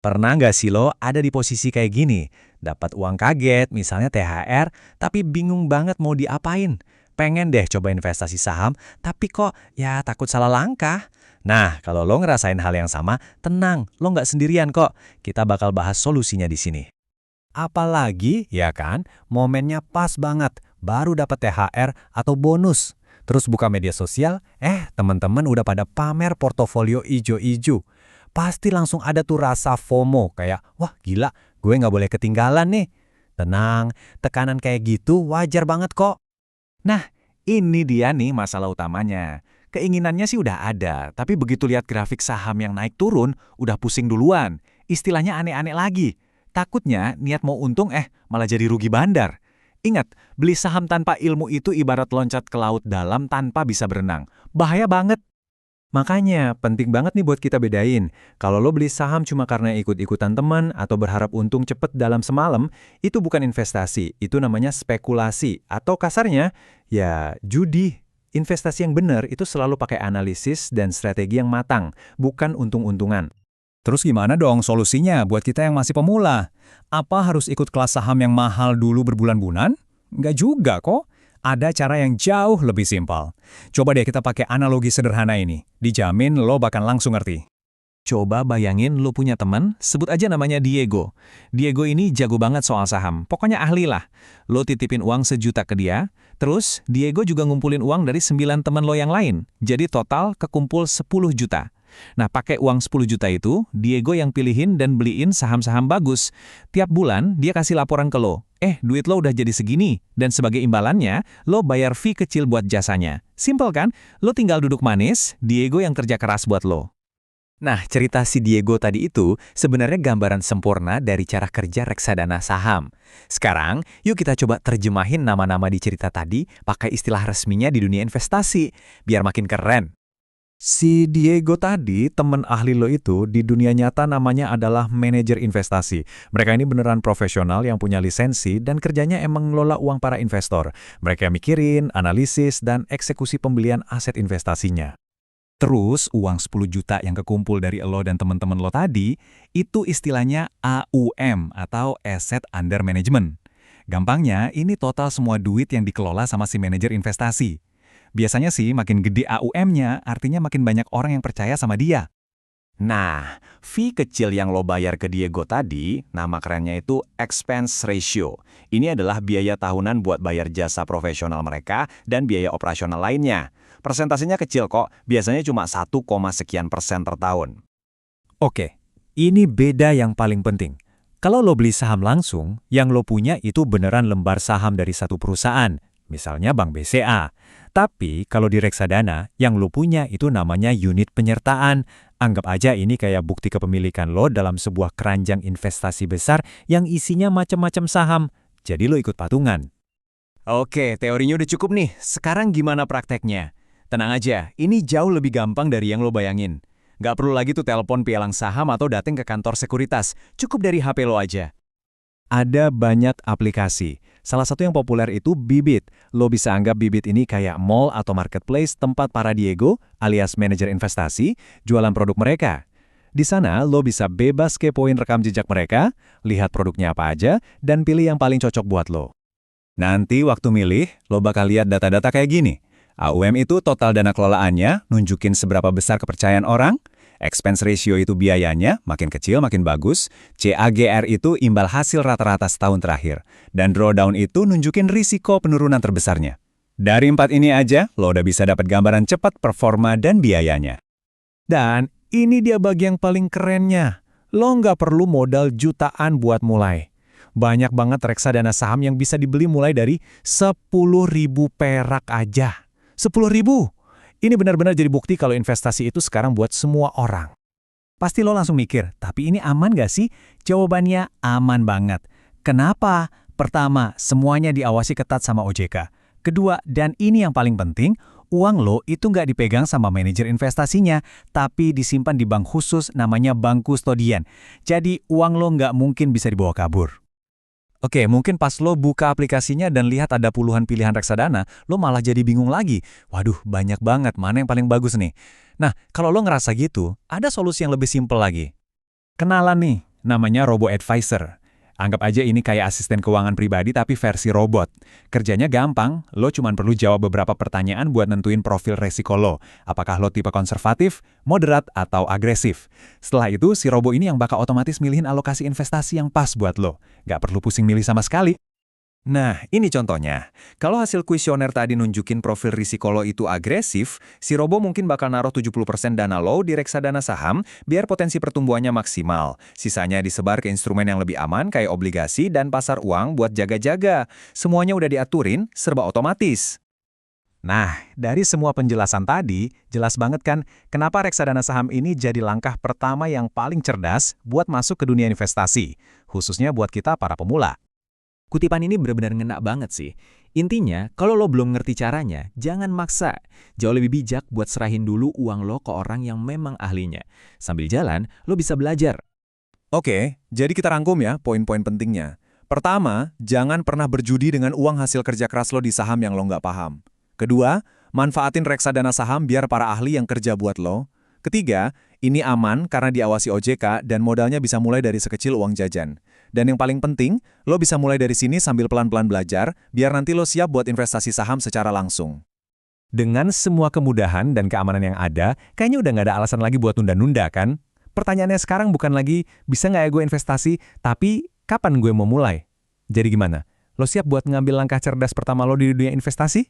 Pernah nggak sih lo ada di posisi kayak gini? Dapat uang kaget, misalnya THR, tapi bingung banget mau diapain. Pengen deh coba investasi saham, tapi kok ya takut salah langkah. Nah, kalau lo ngerasain hal yang sama, tenang, lo nggak sendirian kok. Kita bakal bahas solusinya di sini. Apalagi, ya kan, momennya pas banget, baru dapat THR atau bonus. Terus buka media sosial, teman-teman udah pada pamer portofolio ijo-ijo. Pasti langsung ada tuh rasa FOMO, kayak, wah gila, gue nggak boleh ketinggalan nih. Tenang, tekanan kayak gitu wajar banget kok. Nah, ini dia nih masalah utamanya. Keinginannya sih udah ada, tapi begitu lihat grafik saham yang naik turun, udah pusing duluan. Istilahnya aneh-aneh lagi. Takutnya niat mau untung malah jadi rugi bandar. Ingat, beli saham tanpa ilmu itu ibarat loncat ke laut dalam tanpa bisa berenang. Bahaya banget. Makanya, penting banget nih buat kita bedain. Kalau lo beli saham cuma karena ikut-ikutan teman atau berharap untung cepet dalam semalam, itu bukan investasi, itu namanya spekulasi. Atau kasarnya, ya judi. Investasi yang benar itu selalu pakai analisis dan strategi yang matang, bukan untung-untungan. Terus gimana dong solusinya buat kita yang masih pemula? Apa harus ikut kelas saham yang mahal dulu berbulan-bulan? Nggak juga kok. Ada cara yang jauh lebih simpel. Coba deh kita pakai analogi sederhana ini. Dijamin lo bakal langsung ngerti. Coba bayangin lo punya teman, sebut aja namanya Diego. Diego ini jago banget soal saham, pokoknya ahli lah. Lo titipin uang 1 juta ke dia, terus Diego juga ngumpulin uang dari 9 teman lo yang lain. Jadi total kekumpul 10 juta. Nah, pakai uang 10 juta itu, Diego yang pilihin dan beliin saham-saham bagus. Tiap bulan, dia kasih laporan ke lo. Duit lo udah jadi segini. Dan sebagai imbalannya, lo bayar fee kecil buat jasanya. Simpel kan? Lo tinggal duduk manis, Diego yang kerja keras buat lo. Nah, cerita si Diego tadi itu sebenarnya gambaran sempurna dari cara kerja reksadana saham. Sekarang, yuk kita coba terjemahin nama-nama di cerita tadi pakai istilah resminya di dunia investasi, biar makin keren. Si Diego tadi, temen ahli lo itu, di dunia nyata namanya adalah manajer investasi. Mereka ini beneran profesional yang punya lisensi dan kerjanya emang ngelola uang para investor. Mereka mikirin, analisis, dan eksekusi pembelian aset investasinya. Terus uang 10 juta yang kekumpul dari lo dan teman-teman lo tadi, itu istilahnya AUM atau Asset Under Management. Gampangnya, ini total semua duit yang dikelola sama si manajer investasi. Biasanya sih makin gede AUM-nya, artinya makin banyak orang yang percaya sama dia. Nah, fee kecil yang lo bayar ke Diego tadi, nama kerennya itu expense ratio. Ini adalah biaya tahunan buat bayar jasa profesional mereka dan biaya operasional lainnya. Persentasenya kecil kok, biasanya cuma 1, sekian% per tahun. Oke, ini beda yang paling penting. Kalau lo beli saham langsung, yang lo punya itu beneran lembar saham dari satu perusahaan, misalnya Bank BCA. Tapi kalau di reksadana, yang lo punya itu namanya unit penyertaan. Anggap aja ini kayak bukti kepemilikan lo dalam sebuah keranjang investasi besar yang isinya macam-macam saham. Jadi lo ikut patungan. Oke, teorinya udah cukup nih. Sekarang gimana prakteknya? Tenang aja, ini jauh lebih gampang dari yang lo bayangin. Nggak perlu lagi tuh telepon pialang saham atau datang ke kantor sekuritas. Cukup dari HP lo aja. Ada banyak aplikasi. Salah satu yang populer itu Bibit. Lo bisa anggap Bibit ini kayak mall atau marketplace tempat para Diego, alias manajer investasi, jualan produk mereka. Di sana, lo bisa bebas kepoin rekam jejak mereka, lihat produknya apa aja, dan pilih yang paling cocok buat lo. Nanti waktu milih, lo bakal lihat data-data kayak gini. AUM itu total dana kelolaannya, nunjukin seberapa besar kepercayaan orang. Expense ratio itu biayanya, makin kecil makin bagus. CAGR itu imbal hasil rata-rata setahun terakhir. Dan drawdown itu nunjukin risiko penurunan terbesarnya. Dari 4 ini aja, lo udah bisa dapat gambaran cepat performa dan biayanya. Dan ini dia bagian paling kerennya. Lo nggak perlu modal jutaan buat mulai. Banyak banget reksadana saham yang bisa dibeli mulai dari 10.000 perak aja. 10.000! Ini benar-benar jadi bukti kalau investasi itu sekarang buat semua orang. Pasti lo langsung mikir, tapi ini aman gak sih? Jawabannya aman banget. Kenapa? Pertama, semuanya diawasi ketat sama OJK. Kedua, dan ini yang paling penting, uang lo itu nggak dipegang sama manajer investasinya, tapi disimpan di bank khusus namanya bank kustodian. Jadi uang lo nggak mungkin bisa dibawa kabur. Oke, mungkin pas lo buka aplikasinya dan lihat ada puluhan pilihan reksadana, lo malah jadi bingung lagi. Waduh, banyak banget, mana yang paling bagus nih? Nah, kalau lo ngerasa gitu, ada solusi yang lebih simpel lagi. Kenalan nih, Namanya Robo-Advisor. Anggap aja ini kayak asisten keuangan pribadi tapi versi robot. Kerjanya gampang, lo cuma perlu jawab beberapa pertanyaan buat nentuin profil resiko lo. Apakah lo tipe konservatif, moderat, atau agresif. Setelah itu, si robo ini yang bakal otomatis milihin alokasi investasi yang pas buat lo. Nggak perlu pusing milih sama sekali. Nah, ini contohnya. Kalau hasil kuesioner tadi nunjukin profil risiko lo itu agresif, si robo mungkin bakal naruh 70% dana lo di reksadana saham biar potensi pertumbuhannya maksimal. Sisanya disebar ke instrumen yang lebih aman kayak obligasi dan pasar uang buat jaga-jaga. Semuanya udah diaturin, serba otomatis. Nah, dari semua penjelasan tadi, jelas banget kan kenapa reksadana saham ini jadi langkah pertama yang paling cerdas buat masuk ke dunia investasi, khususnya buat kita para pemula. Kutipan ini benar-benar ngena banget sih. Intinya, kalau lo belum ngerti caranya, jangan maksa. Jauh lebih bijak buat serahin dulu uang lo ke orang yang memang ahlinya. Sambil jalan, lo bisa belajar. Oke, jadi kita rangkum ya poin-poin pentingnya. Pertama, jangan pernah berjudi dengan uang hasil kerja keras lo di saham yang lo nggak paham. Kedua, manfaatin reksadana saham biar para ahli yang kerja buat lo. Ketiga, ini aman karena diawasi OJK dan modalnya bisa mulai dari sekecil uang jajan. Dan yang paling penting, lo bisa mulai dari sini sambil pelan-pelan belajar, biar nanti lo siap buat investasi saham secara langsung. Dengan semua kemudahan dan keamanan yang ada, kayaknya udah nggak ada alasan lagi buat nunda-nunda kan? Pertanyaannya sekarang bukan lagi, bisa nggak ya gue investasi, tapi kapan gue mau mulai? Jadi gimana? Lo siap buat ngambil langkah cerdas pertama lo di dunia investasi?